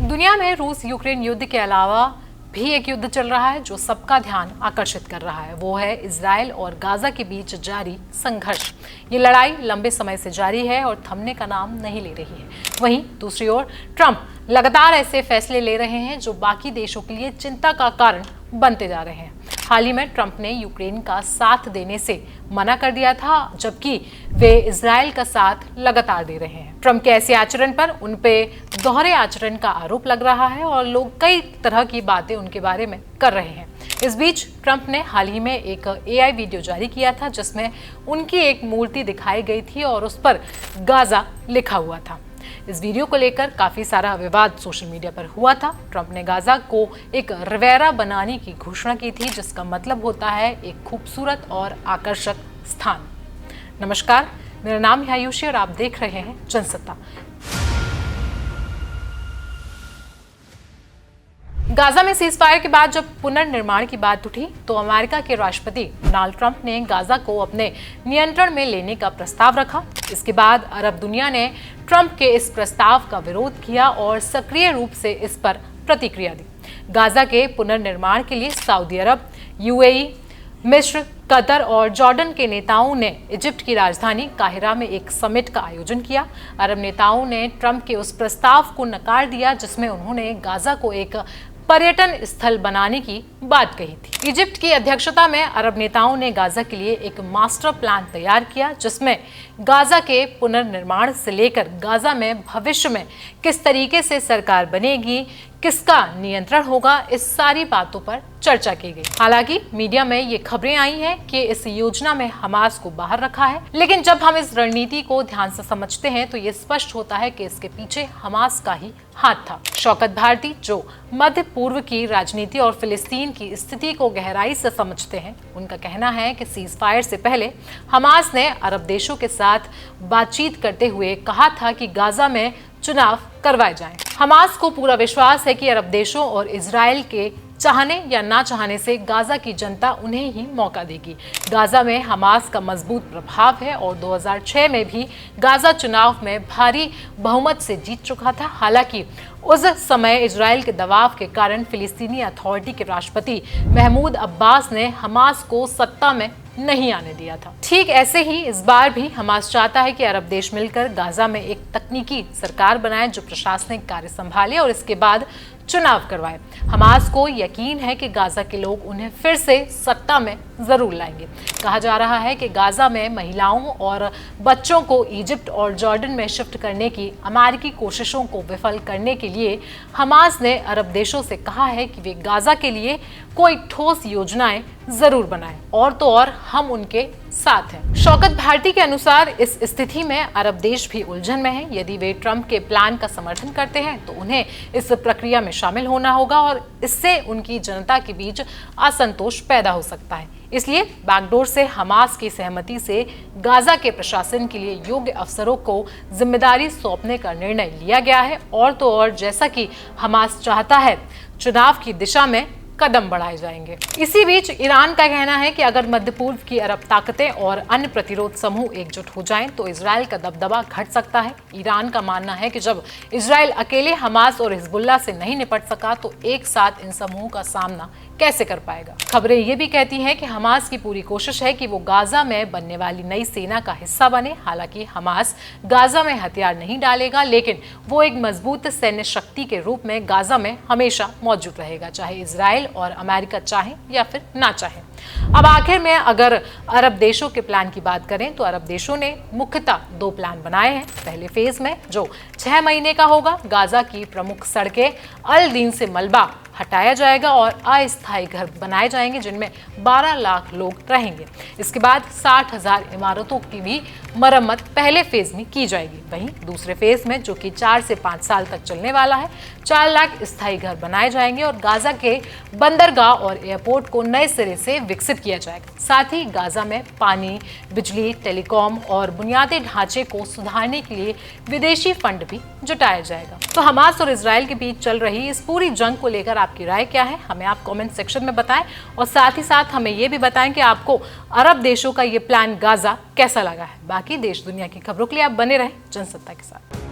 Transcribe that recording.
दुनिया में रूस यूक्रेन युद्ध के अलावा भी एक युद्ध चल रहा है जो सबका ध्यान आकर्षित कर रहा है। वो है इजराइल और गाजा के बीच जारी संघर्ष। ये लड़ाई लंबे समय से जारी है और थमने का नाम नहीं ले रही है। वहीं दूसरी ओर ट्रंप लगातार ऐसे फैसले ले रहे हैं जो बाकी देशों के लिए चिंता का कारण बनते जा रहे हैं। हाल ही में ट्रंप ने यूक्रेन का साथ देने से मना कर दिया था, जबकि वे इजराइल का साथ लगातार दे रहे हैं। ट्रंप के ऐसे आचरण पर उन पे दोहरे आचरण का आरोप लग रहा है और लोग कई तरह की बातें उनके बारे में कर रहे हैं। इस बीच ट्रंप ने हाल ही में एक AI वीडियो जारी किया था जिसमें उनकी एक मूर्ति दिखाई गई थी और उस पर गाजा लिखा हुआ था। इस वीडियो को लेकर काफी सारा विवाद सोशल मीडिया पर हुआ था। ट्रंप ने गाजा को एक रिवेरा बनाने की घोषणा की थी, जिसका मतलब होता है एक खूबसूरत और आकर्षक स्थान। नमस्कार, मेरा नाम है आयुषी और आप देख रहे हैं जनसत्ता। गाजा में सीजफायर के बाद जब पुनर्निर्माण की बात उठी तो अमेरिका के राष्ट्रपति डोनाल्ड ट्रंप ने गाजा को अपने नियंत्रण में लेने का प्रस्ताव रखा। इसके बाद अरब दुनिया ने ट्रंप के इस प्रस्ताव का विरोध किया और सक्रिय रूप से इस पर प्रतिक्रिया दी। गाजा के पुनर्निर्माण के लिए सऊदी अरब, UAE, मिस्र, कतर और जॉर्डन के नेताओं ने इजिप्ट की राजधानी काहिरा में एक समिट का आयोजन किया। अरब नेताओं ने ट्रंप के उस प्रस्ताव को नकार दिया जिसमें उन्होंने गाजा को एक पर्यटन स्थल बनाने की बात कही थी। इजिप्ट की अध्यक्षता में अरब नेताओं ने गाजा के लिए एक मास्टर प्लान तैयार किया जिसमें गाजा के पुनर्निर्माण से लेकर गाजा में भविष्य में किस तरीके से सरकार बनेगी, किसका नियंत्रण होगा, इस सारी बातों पर चर्चा की गई। हालांकि मीडिया में ये खबरें आई हैं कि इस योजना में हमास को बाहर रखा है, लेकिन जब हम इस रणनीति को ध्यान से समझते हैं तो ये स्पष्ट होता है कि इसके पीछे हमास का ही हाथ था। शौकत भारती, जो मध्य पूर्व की राजनीति और फिलिस्तीन की स्थिति को गहराई से समझते हैं, उनका कहना है कि सीजफायर से पहले हमास ने अरब देशों के साथ बातचीत करते हुए कहा था कि गाजा में चुनाव करवाए जाएं। हमास को पूरा विश्वास है कि अरब देशों और इजराइल के चाहने या ना चाहने से गाजा की जनता उन्हें ही मौका देगी। गाजा में हमास का मजबूत प्रभाव है और 2006 में भी गाजा चुनाव में भारी बहुमत से जीत चुका था। हालांकि उस समय इजराइल के दबाव के कारण फिलिस्तीनी अथॉरिटी के राष्ट्रपति महमूद अब्बास ने हमास को सत्ता में नहीं आने दिया था। ठीक ऐसे ही इस बार भी हमास चाहता है कि अरब देश मिलकर गाजा में एक तकनीकी सरकार बनाए जो प्रशासनिक कार्य संभाले और इसके बाद चुनाव करवाए। हमास को यकीन है कि गाजा के लोग उन्हें फिर से सत्ता में जरूर लाएंगे। कहा जा रहा है कि गाजा में महिलाओं और बच्चों को इजिप्ट और जॉर्डन में शिफ्ट करने की अमेरिकी कोशिशों को विफल करने के लिए हमास ने अरब देशों से कहा है कि वे गाजा के लिए कोई ठोस योजनाएं जरूर बनाएं, और तो और हम उनके साथ हैं। शौकत भारती के अनुसार इस स्थिति में अरब देश भी उलझन में हैं। यदि वे ट्रंप के प्लान का समर्थन करते हैं तो उन्हें इस प्रक्रिया में शामिल होना होगा और इससे उनकी जनता के बीच असंतोष पैदा हो सकता है। इसलिए बैकडोर से हमास की सहमति से गाजा के प्रशासन के लिए योग्य अफसरों को जिम्मेदारी सौंपने का निर्णय लिया गया है, और तो और जैसा कि हमास चाहता है चुनाव की दिशा में कदम बढ़ाए जाएंगे। इसी बीच ईरान का कहना है कि अगर मध्य पूर्व की अरब ताकतें और अन्य प्रतिरोध समूह एकजुट हो जाएं तो इजराइल का दबदबा घट सकता है। ईरान का मानना है कि जब इजराइल अकेले हमास और हिजबुल्लाह से नहीं निपट सका तो एक साथ इन समूहों का सामना कैसे कर पाएगा। खबरें ये भी कहती हैं कि हमास की पूरी कोशिश है कि वो गाजा में बनने वाली नई सेना का हिस्सा बने। हालांकि हमास गाजा में हथियार नहीं डालेगा, लेकिन वो एक मजबूत सैन्य शक्ति के रूप में गाजा में हमेशा मौजूद रहेगा, चाहे इजराइल और अमेरिका चाहे या फिर ना चाहे। अब आखिर में अगर अरब देशों के प्लान की बात करें तो अरब देशों ने मुख्यतः 2 प्लान बनाए हैं। पहले फेज में, जो 6 महीने का होगा, गाजा की प्रमुख सड़कें अल दीन से मलबा हटाया जाएगा और अस्थायी घर बनाए जाएंगे जिनमें 12 लाख लोग रहेंगे। इसके बाद 60,000 इमारतों की भी मरम्मत पहले फेज में की जाएगी। वहीं दूसरे फेज में, जो कि 4 से 5 साल तक चलने वाला है, 4 लाख स्थायी घर बनाए जाएंगे और गाजा के बंदरगाह और एयरपोर्ट को नए सिरे से विकसित किया जाएगा। साथ ही गाजा में पानी, बिजली, टेलीकॉम और बुनियादी ढांचे को सुधारने के लिए विदेशी फंड भी जुटाया जाएगा। तो हमास और इजराइल के बीच चल रही इस पूरी जंग को लेकर आपकी राय क्या है, हमें आप कमेंट सेक्शन में बताएं और साथ ही साथ हमें ये भी बताएं कि आपको अरब देशों का ये प्लान गाजा कैसा लगा है। बाकी देश दुनिया की खबरों के लिए आप बने रहें जनसत्ता के साथ।